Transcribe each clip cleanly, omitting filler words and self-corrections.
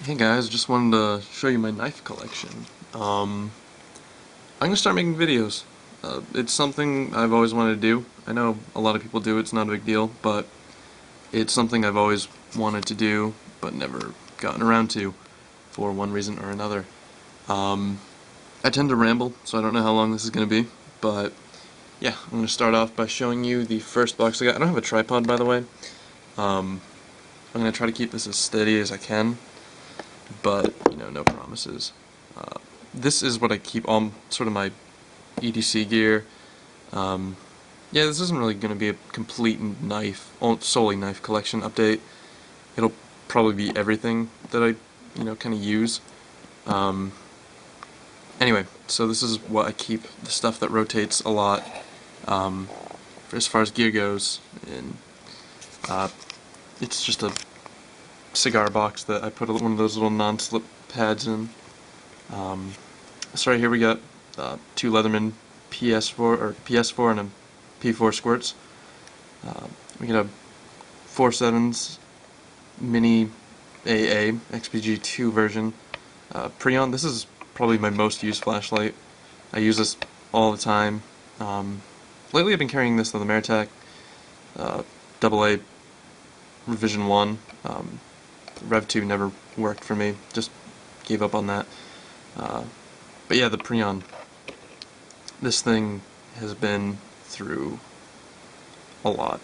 Hey guys, just wanted to show you my knife collection. I'm gonna start making videos. It's something I've always wanted to do. I know a lot of people do, it's not a big deal, but it's something I've always wanted to do, but never gotten around to, for one reason or another. Um, I tend to ramble, so I don't know how long this is gonna be, but yeah, I'm gonna start off by showing you the first box I got. I don't have a tripod, by the way. Um, I'm gonna try to keep this as steady as I can, but no promises. This is what I keep all sort of my EDC gear. Um, yeah, this isn't really going to be a complete knife, solely knife collection update. It'll probably be everything that I, kind of use. Um, anyway, so this is what I keep, the stuff that rotates a lot, um, as far as gear goes, and it's just a cigar box that I put one of those little non-slip pads in. So right here we got two Leatherman PS4 and a P4 squirts. We got a 4.7's mini AA XPG2 version. Preon. This is probably my most used flashlight. I use this all the time. Lately I've been carrying this on the Maritac AA Revision 1. Rev 2 never worked for me. Just gave up on that. But yeah, the Preon. This thing has been through a lot,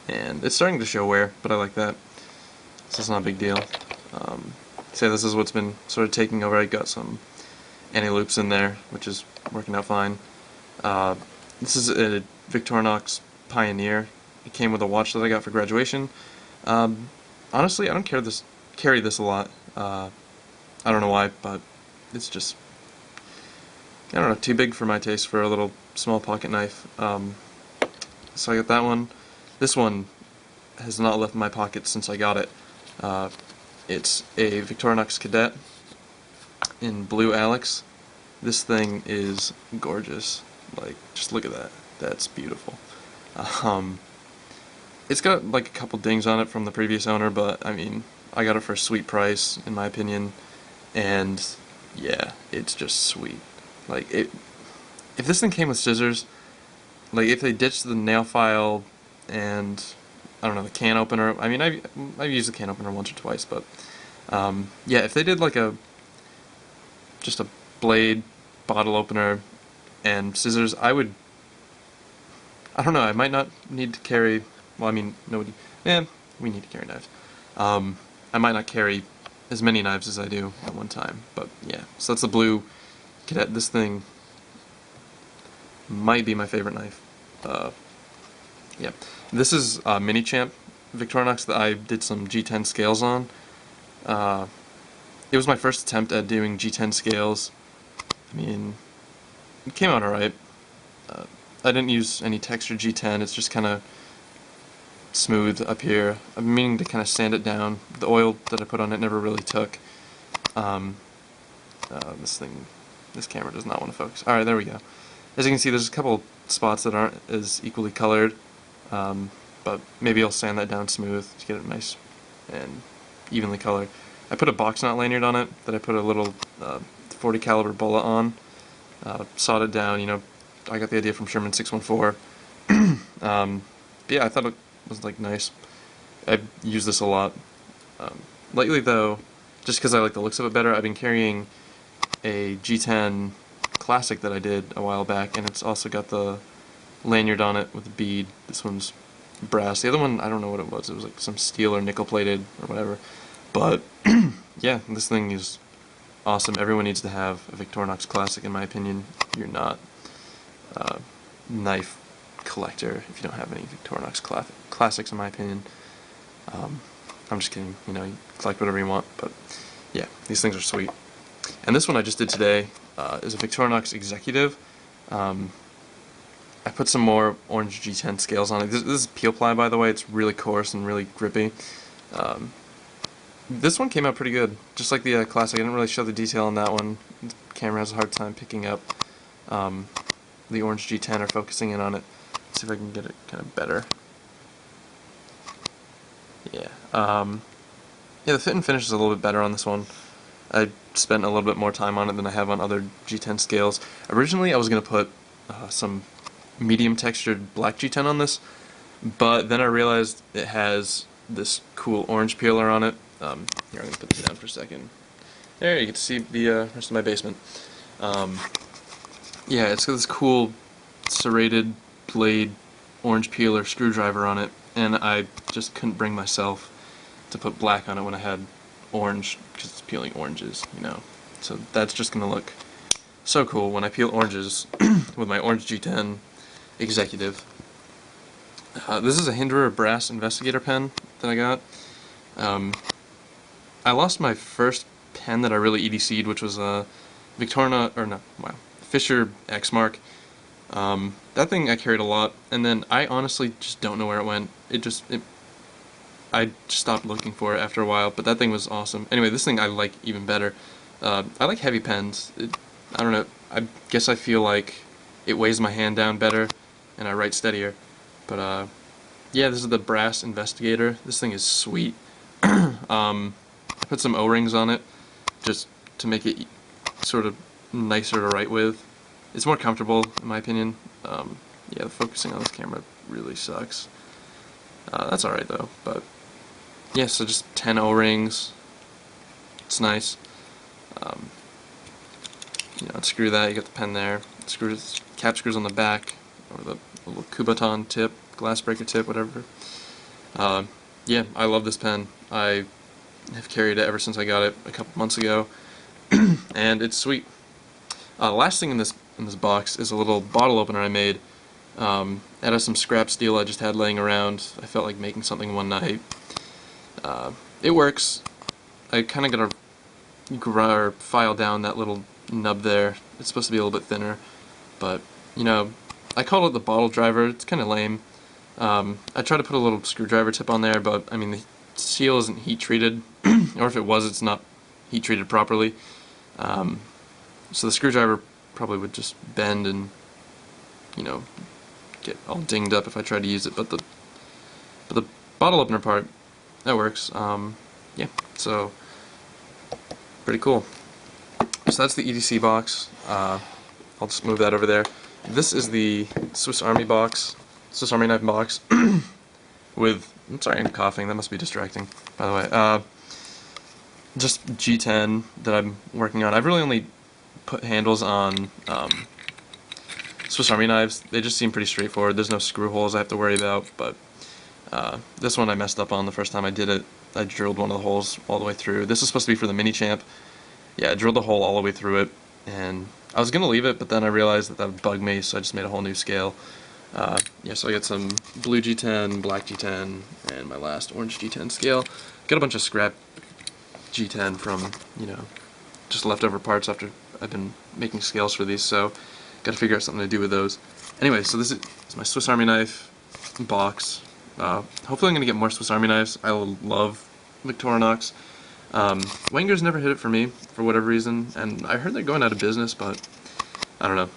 and it's starting to show wear, but I like that, so it's not a big deal. So this is what's been sort of taking over. I got some anti-loops in there, which is working out fine. This is a Victorinox Pioneer. It came with a watch that I got for graduation. Honestly, I don't carry this a lot. I don't know why, but it's just, I don't know, too big for my taste for a little small pocket knife. So I got that one. This one has not left my pocket since I got it. It's a Victorinox Cadet in Blue Alex. This thing is gorgeous. Like, just look at that. That's beautiful. It's got like a couple dings on it from the previous owner, but I mean, I got it for a sweet price, in my opinion, and yeah, it's just sweet. Like, if this thing came with scissors, like if they ditched the nail file and I don't know, the can opener. I mean, I've used the can opener once or twice, but yeah, if they did like just a blade, bottle opener, and scissors, I don't know, I might not need to carry. Well, I mean, nobody. Yeah, we need to carry knives. I might not carry as many knives as I do at one time, but yeah. So that's the Blue Cadet. This thing might be my favorite knife. Yeah. This is Mini Champ Victorinox that I did some G10 scales on. It was my first attempt at doing G10 scales. I mean, it came out alright. I didn't use any textured G10, it's just kind of smooth up here. I'm meaning to kind of sand it down. The oil that I put on it never really took. This camera does not want to focus. Alright, there we go. As you can see, there's a couple spots that aren't as equally colored, but maybe I'll sand that down smooth to get it nice and evenly colored. I put a box knot lanyard on it that I put a little 40 caliber bullet on, sawed it down. I got the idea from Sherman 614. But yeah, I thought it was like nice. I use this a lot. Lately though, just because I like the looks of it better, I've been carrying a G10 Classic that I did a while back, and it's also got the lanyard on it with a bead. This one's brass. The other one, I don't know what it was. It was like some steel or nickel plated or whatever. But yeah, this thing is awesome. Everyone needs to have a Victorinox Classic, in my opinion. You're not a knife collector if you don't have any Victorinox Classics, in my opinion. I'm just kidding. You collect whatever you want, but yeah, these things are sweet. And this one I just did today is a Victorinox Executive. I put some more orange G10 scales on it. This is peel ply, by the way. It's really coarse and really grippy. This one came out pretty good, just like the Classic. I didn't really show the detail on that one. The camera has a hard time picking up the orange G10 or focusing in on it. Let's see if I can get it kind of better. Yeah. Yeah, the fit and finish is a little bit better on this one. I spent a little bit more time on it than I have on other G10 scales. Originally, I was going to put some medium textured black G10 on this, but then I realized it has this cool orange peeler on it. Here, I'm going to put this down for a second. There, you get to see the rest of my basement. Yeah, it's got this cool serrated blade orange peeler screwdriver on it, and I just couldn't bring myself to put black on it when I had orange, because it's peeling oranges, you know. So that's just going to look so cool when I peel oranges with my orange G10 Executive. This is a Hinderer Brass Investigator pen that I got. I lost my first pen that I really EDC'd, which was a Fisher Exmark. That thing I carried a lot, and then I honestly just don't know where it went. I just stopped looking for it after a while, but that thing was awesome. Anyway, this thing I like even better. I like heavy pens. I don't know, I guess I feel like it weighs my hand down better, and I write steadier. But yeah, this is the Brass Investigator. This thing is sweet. I put some O-rings on it, just to make it sort of nicer to write with. It's more comfortable, in my opinion. Yeah, the focusing on this camera really sucks. That's alright though, but yeah, so just 10 O-rings. It's nice. You know, unscrew that, you got the pen there. Cap screws on the back, or the little Kubotan tip, glass breaker tip, whatever. Yeah, I love this pen. I have carried it ever since I got it a couple months ago, and it's sweet. Last thing in this box is a little bottle opener I made. Out of some scrap steel I just had laying around. I felt like making something one night. It works. I kind of got to file down that little nub there. It's supposed to be a little bit thinner, but you know, I call it the bottle driver. It's kind of lame. I tried to put a little screwdriver tip on there, but I mean the steel isn't heat treated, or if it was, it's not heat treated properly. So the screwdriver probably would just bend and, you know, get all dinged up if I tried to use it. But the bottle opener part, that works. Yeah, so pretty cool. So that's the EDC box. I'll just move that over there. This is the Swiss Army box, Swiss Army knife box, with, I'm sorry, I'm coughing, that must be distracting, by the way. Just G10 that I'm working on. I've really only put handles on Swiss Army knives. They just seem pretty straightforward. There's no screw holes I have to worry about, but this one I messed up on the first time I did it. I drilled one of the holes all the way through. This is supposed to be for the Mini Champ. Yeah, I drilled a hole all the way through it, and I was going to leave it, but then I realized that would bug me, so I just made a whole new scale. Yeah, so I got some blue G10, black G10, and my last orange G10 scale. Got a bunch of scrap G10 from, you know, just leftover parts after I've been making scales for these, so got to figure out something to do with those. Anyway, so this is my Swiss Army knife box. Hopefully I'm going to get more Swiss Army knives. I love Victorinox. Wenger's never hit it for me, for whatever reason, and I heard they're going out of business, but I don't know.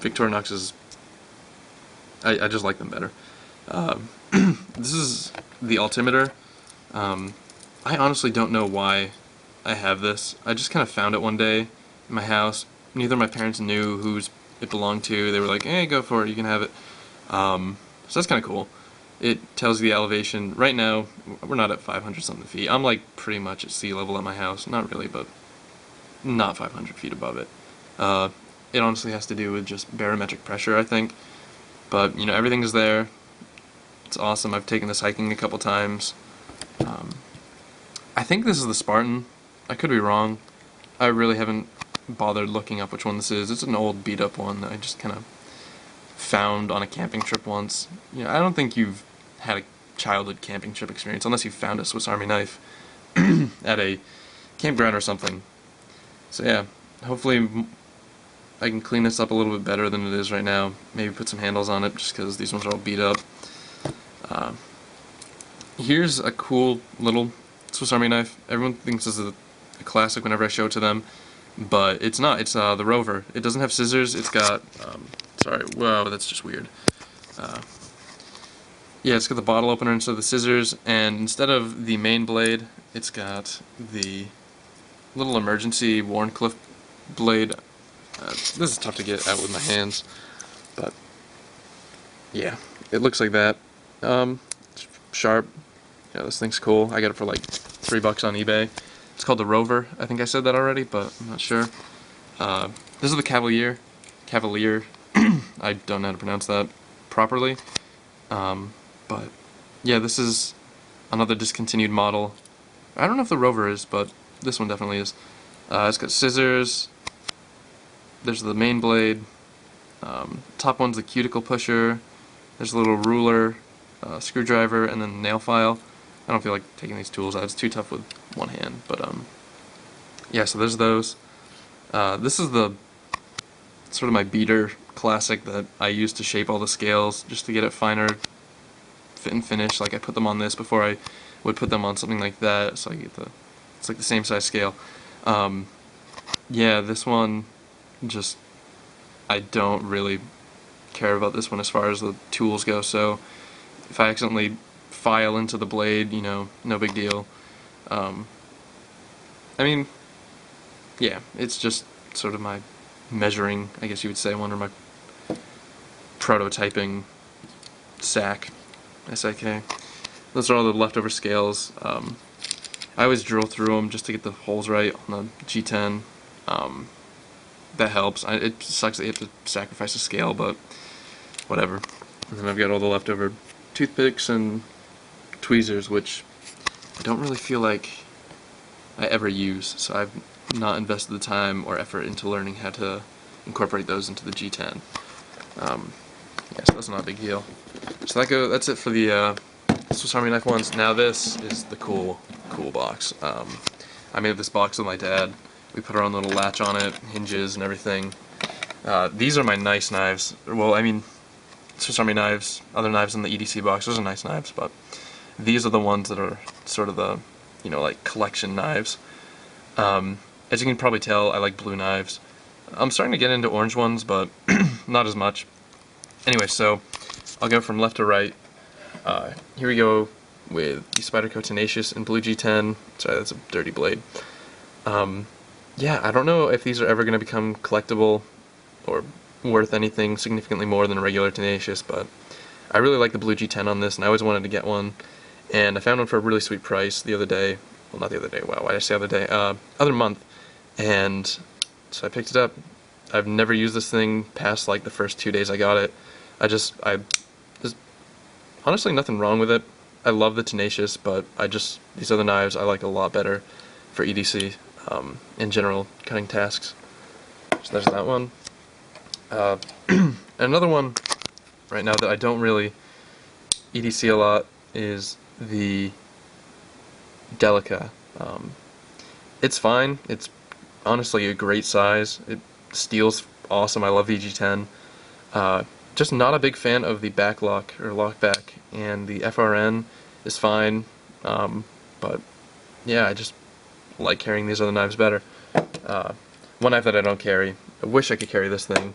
Victorinox is... I just like them better. This is the Altimeter. I honestly don't know why I have this. I just kind of found it one day in my house. Neither of my parents knew whose it belonged to. They were like, hey, go for it, you can have it. So that's kind of cool. It tells you the elevation. Right now, we're not at 500 something feet. I'm like pretty much at sea level at my house. Not really, but not 500 feet above it. It honestly has to do with just barometric pressure, I think. But, you know, everything's there. It's awesome. I've taken this hiking a couple times. I think this is the Spartan. I could be wrong. I really haven't bothered looking up which one this is. It's an old beat up one that I just kind of found on a camping trip once. You know, I don't think you've had a childhood camping trip experience unless you found a Swiss Army knife at a campground or something. So yeah, hopefully I can clean this up a little bit better than it is right now. Maybe put some handles on it just because these ones are all beat up. Here's a cool little Swiss Army knife. Everyone thinks this is a classic whenever I show it to them, but it's not. It's the Rover. It doesn't have scissors. It's got, sorry, whoa, that's just weird. Yeah, it's got the bottle opener instead of the scissors, and instead of the main blade, it's got the little emergency Wharncliffe blade. This is tough to get out with my hands, but yeah, it looks like that. It's sharp. Yeah, this thing's cool. I got it for like $3 on eBay. It's called the Rover. I think I said that already, but I'm not sure. This is the Cavalier. Cavalier. I don't know how to pronounce that properly. But yeah, this is another discontinued model. I don't know if the Rover is, but this one definitely is. It's got scissors. There's the main blade. Top one's the cuticle pusher. There's a little ruler, screwdriver, and then nail file. I don't feel like taking these tools out. It's too tough with one hand. But yeah, so there's those. This is the sort of my beater classic that I use to shape all the scales just to get it finer fit and finish. Like I put them on this before I would put them on something like that, so I get it's like the same size scale. Yeah, this one just, I don't really care about this one as far as the tools go, so if I accidentally file into the blade, you know, no big deal. I mean, yeah, it's just sort of my measuring, I guess you would say, one, or my prototyping SAK. Those are all the leftover scales. I always drill through them just to get the holes right on the G10. That helps. It sucks that you have to sacrifice a scale, but whatever. And then I've got all the leftover toothpicks and tweezers, which I don't really feel like I ever use, so I've not invested the time or effort into learning how to incorporate those into the G10. Yeah, so that's not a big deal. So that's it for the Swiss Army knife ones. Now this is the cool box. I made this box with my dad. We put our own little latch on it, hinges and everything. These are my nice knives. Well, I mean, Swiss Army knives, other knives in the EDC box, those are nice knives, but these are the ones that are sort of the, you know, like collection knives. As you can probably tell, I like blue knives. I'm starting to get into orange ones, but not as much. Anyway, so I'll go from left to right. Here we go with the Spyderco Tenacious in blue G10. Sorry, that's a dirty blade. Yeah, I don't know if these are ever going to become collectible or worth anything significantly more than a regular Tenacious, but I really like the blue G10 on this, and I always wanted to get one. And I found one for a really sweet price the other day. Well, not the other day, wow, why did I say other day? Other month. And so I picked it up. I've never used this thing past like the first 2 days I got it. There's honestly nothing wrong with it. I love the Tenacious, but these other knives I like a lot better for EDC, in general, cutting tasks. So there's that one. And another one right now that I don't really EDC a lot is the Delica. It's fine. It's honestly a great size. Steel's awesome. I love the G10. Just not a big fan of the back lock or lock back, and the FRN is fine. But yeah, I just like carrying these other knives better. One knife that I don't carry, I wish I could carry this thing,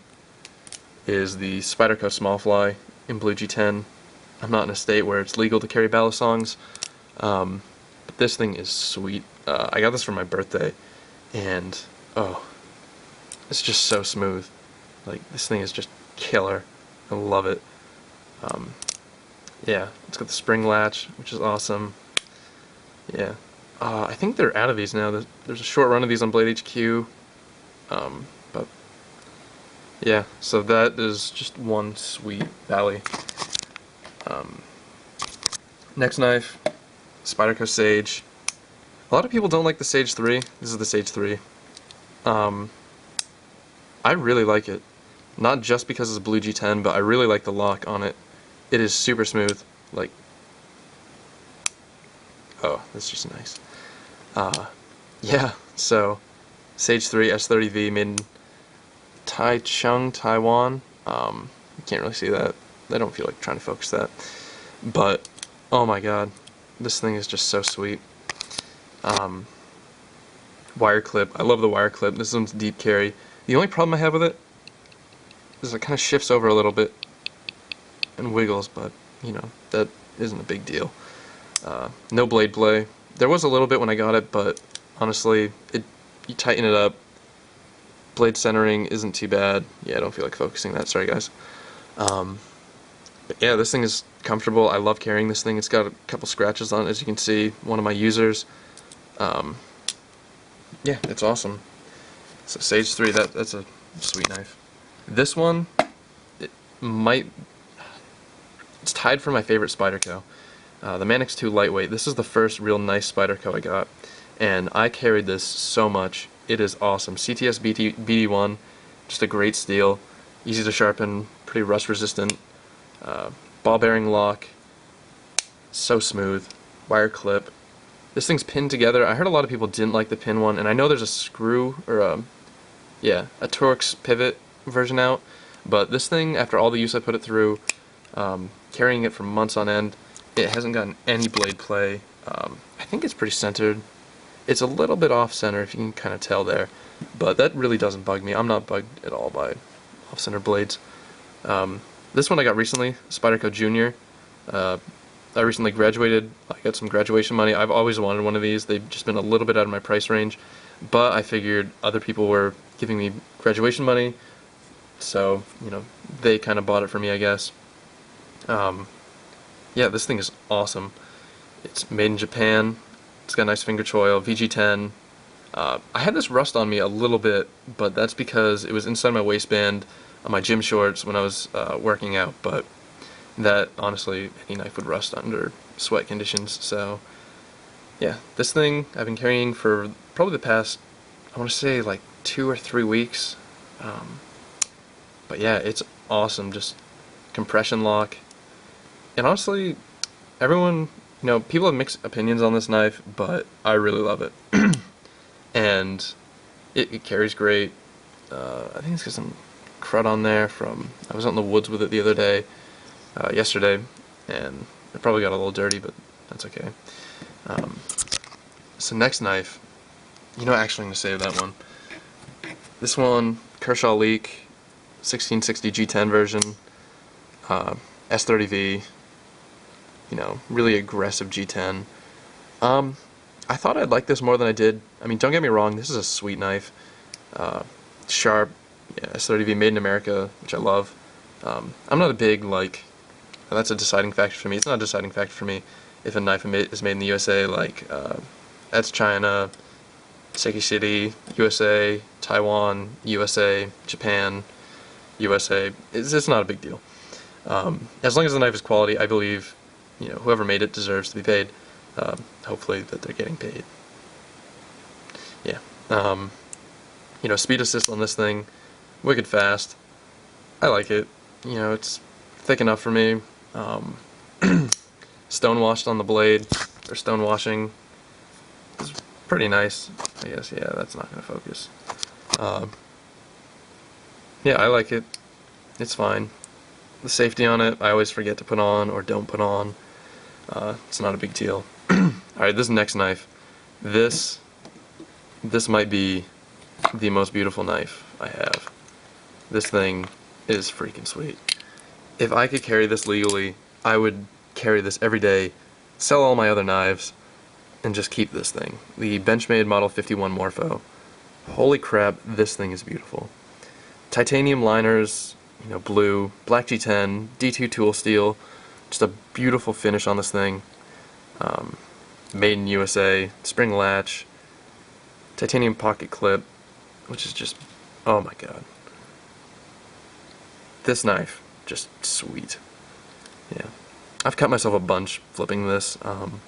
is the Spyderco Smallfly in blue G10. I'm not in a state where it's legal to carry balisongs, but this thing is sweet. I got this for my birthday, and oh, it's just so smooth. Like, this thing is just killer. I love it. Yeah, it's got the spring latch, which is awesome. Yeah. I think they're out of these now. There's a short run of these on Blade HQ. But yeah, so that is just one sweet valley. Next knife, Spyderco Sage. A lot of people don't like the Sage 3. This is the Sage 3. I really like it. Not just because it's a blue G10, but I really like the lock on it. It is super smooth. Like, oh, that's just nice. Yeah, so Sage 3 S30V made in Taichung, Taiwan. You can't really see that. I don't feel like trying to focus that. But, oh my god, this thing is just so sweet. Wire clip. I love the wire clip. This one's deep carry. The only problem I have with it is it kind of shifts over a little bit and wiggles, but you know, that isn't a big deal. No blade play. There was a little bit when I got it, but honestly, you tighten it up. Blade centering isn't too bad. Yeah, I don't feel like focusing that. Sorry, guys. But yeah, this thing is comfortable. I love carrying this thing. It's got a couple scratches on it, as you can see. One of my users. Yeah, it's awesome. So Sage 3, that's a sweet knife. This one, it's tied for my favorite Spyderco. The Manix 2 Lightweight. This is the first real nice Spyderco I got, and I carried this so much. It is awesome. CTS BD1, just a great steel, easy to sharpen, pretty rust resistant, ball bearing lock, so smooth, wire clip. This thing's pinned together. I heard a lot of people didn't like the pin one, and I know there's a screw, or a Torx pivot version out, but this thing, after all the use I put it through, carrying it for months on end, it hasn't gotten any blade play. I think it's pretty centered. It's a little bit off-center, if you can kind of tell there, but that really doesn't bug me. I'm not bugged at all by off-center blades. This one I got recently, Spyderco Junior. I recently graduated. I got some graduation money. I've always wanted one of these. They've just been a little bit out of my price range, but I figured other people were giving me graduation money, so, you know, they kind of bought it for me, I guess. Yeah, this thing is awesome. It's made in Japan. It's got a nice finger choil, VG10. I had this rust on me a little bit, but that's because it was inside my waistband on my gym shorts when I was working out, but that, honestly, any knife would rust under sweat conditions. So yeah, this thing I've been carrying for probably the past, I want to say, like 2 or 3 weeks. But yeah, it's awesome. Just compression lock. And honestly, everyone, you know, people have mixed opinions on this knife, but I really love it. And it carries great. I think it's got some crud on there from, I was out in the woods with it the other day, yesterday, and it probably got a little dirty, but that's okay. So next knife, you know, actually I'm going to save that one. This one, Kershaw Leek, 1660 G10 version, S30V, you know, really aggressive G10. I thought I'd like this more than I did. I mean, don't get me wrong, this is a sweet knife. Sharp, yeah, S30V made in America, which I love. I'm not a big, like, that's a deciding factor for me. It's not a deciding factor for me if a knife is made in the USA, like, that's China, Seki City, USA, Taiwan, USA, Japan, USA. It's not a big deal. As long as the knife is quality, I believe, you know, whoever made it deserves to be paid. Hopefully that they're getting paid. Yeah. You know, speed assist on this thing, wicked fast. I like it. You know, it's thick enough for me. Stone washed on the blade, or stone washing. It's pretty nice, I guess. Yeah, that's not going to focus. Yeah, I like it. It's fine. The safety on it, I always forget to put on or don't put on. It's not a big deal. Alright, this next knife. This might be the most beautiful knife I have. This thing is freaking sweet. If I could carry this legally, I would carry this every day, sell all my other knives, and just keep this thing. The Benchmade Model 51 Morpho. Holy crap, this thing is beautiful. Titanium liners, you know, blue, black G10, D2 tool steel, just a beautiful finish on this thing. Made in USA, spring latch, titanium pocket clip, which is just, oh my god. This knife, just sweet. Yeah. I've cut myself a bunch flipping this. I'm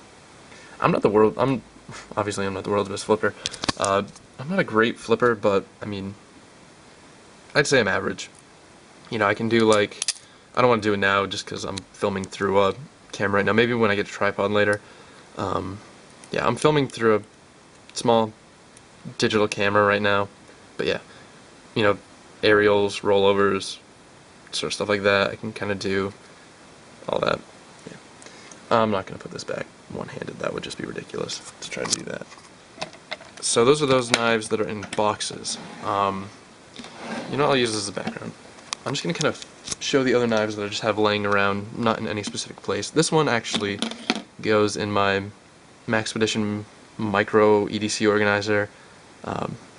not the world's best flipper. I'm not a great flipper, but I mean, I'd say I'm average. You know, I can do, like, I don't want to do it now just because I'm filming through a camera right now. Maybe when I get a tripod later. Yeah, I'm filming through a small digital camera right now. But yeah, you know, aerials, rollovers, sort of stuff like that. I can kind of do all that. Yeah. I'm not going to put this back one-handed. That would just be ridiculous to try to do that. So those are those knives that are in boxes. You know, I'll use this as a background. I'm just going to kind of show the other knives that I just have laying around, not in any specific place. This one actually goes in my Maxpedition Micro EDC organizer,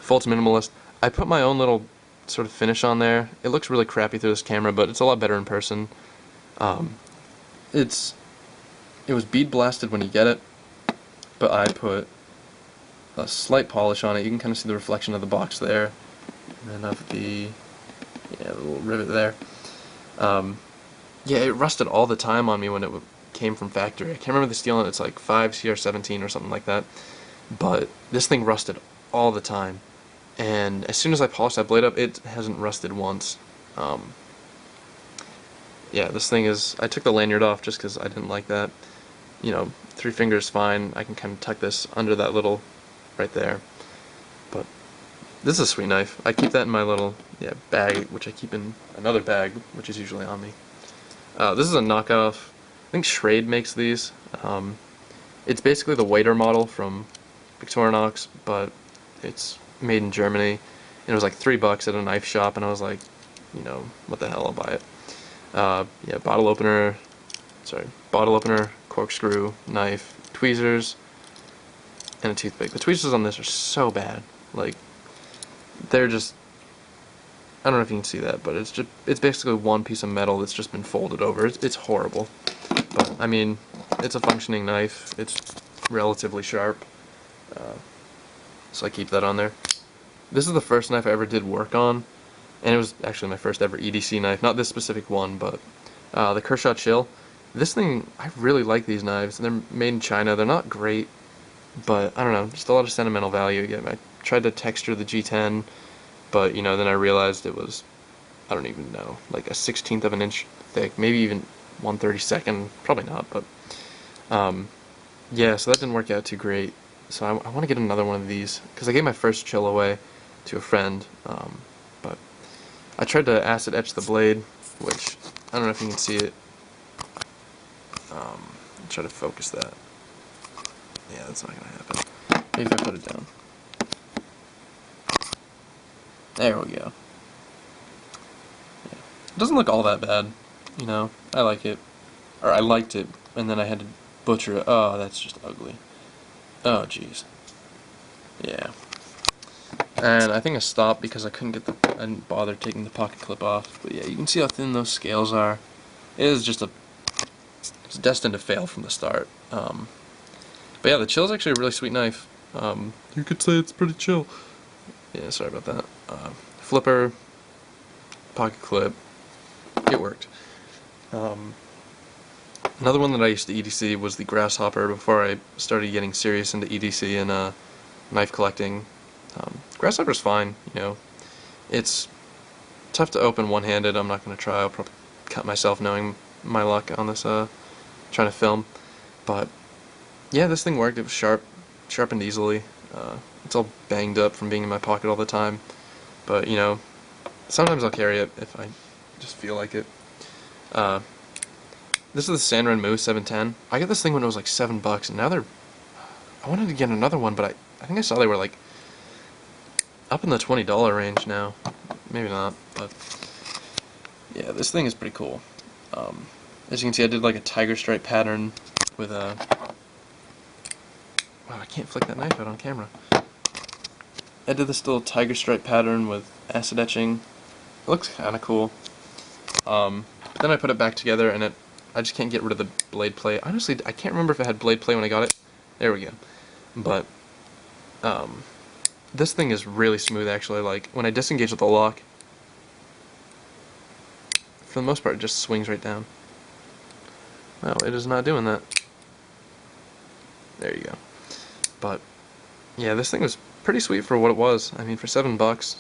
Fulton Minimalist. I put my own little sort of finish on there. It looks really crappy through this camera, but it's a lot better in person. It was bead blasted when you get it, but I put a slight polish on it. You can kind of see the reflection of the box there, and then of the little rivet there. Yeah, it rusted all the time on me when it came from factory. I can't remember the steel on it. It's like 5 CR17 or something like that. But this thing rusted all the time. And as soon as I polished that blade up, it hasn't rusted once. Yeah, this thing is... I took the lanyard off just because I didn't like that. You know, 3 fingers fine. I can kind of tuck this under that little... right there. But this is a sweet knife. I keep that in my little bag, which I keep in another bag, which is usually on me. This is a knockoff. I think Schrade makes these. It's basically the Wader model from Victorinox, but it's made in Germany. And it was like $3 at a knife shop, and I was like, you know, what the hell, I'll buy it. Yeah, bottle opener, corkscrew, knife, tweezers, and a toothpick. The tweezers on this are so bad. Like, they're just... I don't know if you can see that, but it's basically one piece of metal that's just been folded over. It's horrible. But, I mean, it's a functioning knife. It's relatively sharp. So I keep that on there. This is the first knife I ever did work on, and it was actually my first ever EDC knife. Not this specific one, but the Kershaw Chill. This thing, I really like these knives. They're made in China. They're not great, but I don't know, just a lot of sentimental value. Again, I tried to texture the G10, but you know, then I realized it was, I don't even know, like a 1/16 of an inch thick, maybe even 1/32, probably not, but yeah, so that didn't work out too great. So I want to get another one of these, because I gave my first Chill away to a friend, but I tried to acid etch the blade, which, I don't know if you can see it. I'll try to focus that. Yeah, that's not going to happen. Maybe if I put it down. There we go. Yeah. It doesn't look all that bad, you know. I like it. Or I liked it, and then I had to butcher it. Oh, that's just ugly. Oh, jeez. Yeah. And I think I stopped because I didn't bother taking the pocket clip off. But yeah, you can see how thin those scales are. It is just it's destined to fail from the start. But yeah, the Chill's actually a really sweet knife. You could say it's pretty chill. Yeah, sorry about that. Flipper, pocket clip, it worked. Another one that I used to EDC was the Grasshopper before I started getting serious into EDC and knife collecting. Grasshopper's fine, you know. It's tough to open one-handed. I'm not going to try. I'll probably cut myself knowing my luck on this trying to film. But yeah, this thing worked. It was sharpened easily. It's all banged up from being in my pocket all the time. But, you know, sometimes I'll carry it if I just feel like it. This is the Sanren Moose 710. I got this thing when it was like $7, and now I wanted to get another one, but I think I saw they were like up in the $20 range now. Maybe not, but yeah, this thing is pretty cool. As you can see, I did like a tiger stripe pattern with a... Wow, I can't flick that knife out on camera. I did this little tiger stripe pattern with acid etching. It looks kind of cool. But then I put it back together, and I just can't get rid of the blade play. Honestly, I can't remember if it had blade play when I got it. There we go. But this thing is really smooth, actually. Like, when I disengage with the lock, for the most part, it just swings right down. No, it is not doing that. There you go. But yeah, this thing was pretty sweet for what it was. I mean, for $7,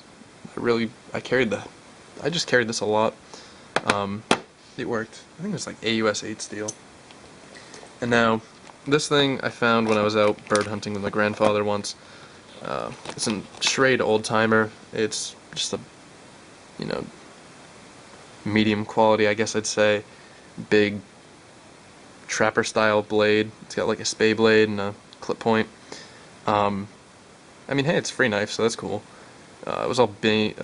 I just carried this a lot. It worked. I think it was like AUS 8 steel. And now, this thing I found when I was out bird hunting with my grandfather once. It's a Schrade old timer. It's just a, you know, medium quality, I guess I'd say. Big trapper style blade. It's got like a spay blade and a clip point. I mean, hey, it's a free knife, so that's cool. It was all beat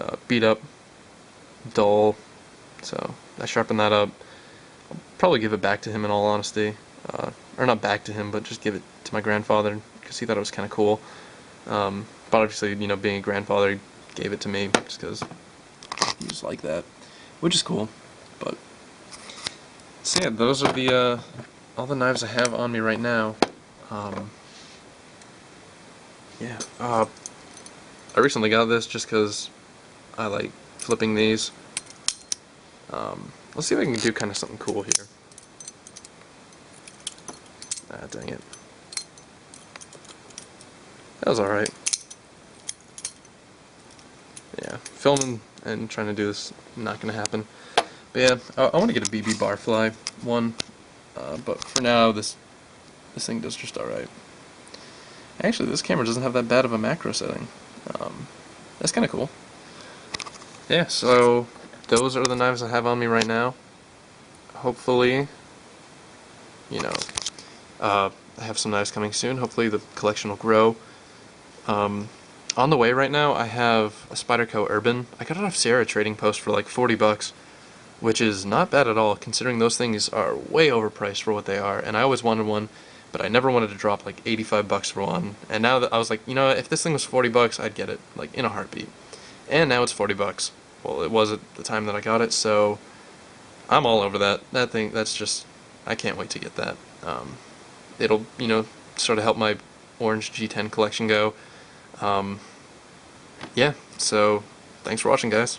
up, dull, So I sharpened that up. I'll probably give it back to him in all honesty. Or not back to him, but just give it to my grandfather because he thought it was kind of cool. But obviously, you know, being a grandfather, he gave it to me just because he was like that, which is cool. But so yeah, those are the all the knives I have on me right now. Yeah, I recently got this just because I like flipping these. Let's see if I can do kind of something cool here. Ah, dang it. That was alright. Yeah, filming and trying to do this, not going to happen. But yeah, I want to get a BB Barfly one, but for now this thing does just alright. Actually, this camera doesn't have that bad of a macro setting. That's kind of cool. Yeah, so those are the knives I have on me right now. Hopefully, you know, I have some knives coming soon. Hopefully the collection will grow. On the way right now, I have a Spyderco Urban. I got it off Sierra Trading Post for like 40 bucks, which is not bad at all, considering those things are way overpriced for what they are, and I always wanted one, but I never wanted to drop like 85 bucks for one. And now that I was like, you know, if this thing was 40 bucks, I'd get it, like, in a heartbeat. And now it's 40 bucks. Well, it was at the time that I got it, so I'm all over that. That thing, that's just, I can't wait to get that. It'll, you know, sort of help my Orange G10 collection go. Yeah, so thanks for watching, guys.